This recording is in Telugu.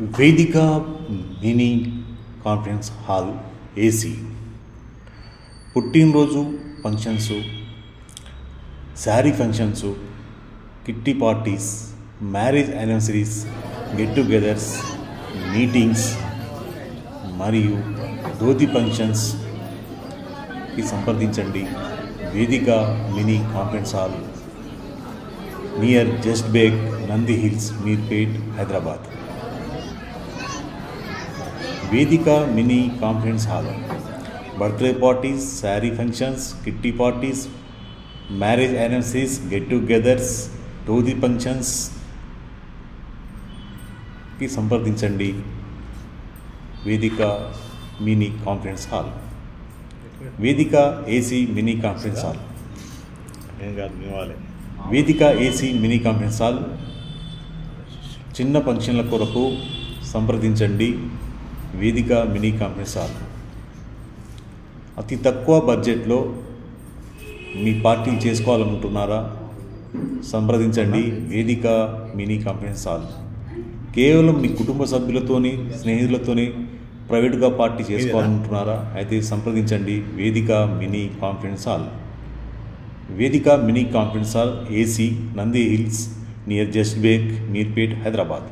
వేదిక మినీ కాన్ఫరెన్స్ హాల్ ఏసీ పుట్టినరోజు functions, sari functions, kitty parties, marriage anniversaries, get togethers, meetings మరియు ధోతి ఫంక్షన్స్కి సంప్రదించండి. Vedika mini conference hall near just Bake, Nandi Hills, Meerpet, Hyderabad. Vedika mini conference hall birthday parties, sari functions, kitty parties, marriage anniversaries, get togethers, dhoti ఫంక్షన్స్కి సంప్రదించండి. Vedika mini conference hall, Vedika AC mini conference hall, Vedika AC mini conference hall. చిన్న ఫంక్షన్ల కొరకు సంప్రదించండి. Vedika mini conference hall. అతి తక్కువ బడ్జెట్లో మీ పార్టీ చేసుకోవాలనుకుంటున్నారా? సంప్రదించండి. Vedika mini conference hall. కేవలం మీ కుటుంబ సభ్యులతోని, స్నేహితులతోని ప్రైవేట్గా పార్టీ చేసుకోవాలనుకుంటున్నారా? అయితే సంప్రదించండి. Vedika mini conference hall. Vedika mini conference hall AC, Nandi hills, near just bake, Meerpet, Hyderabad.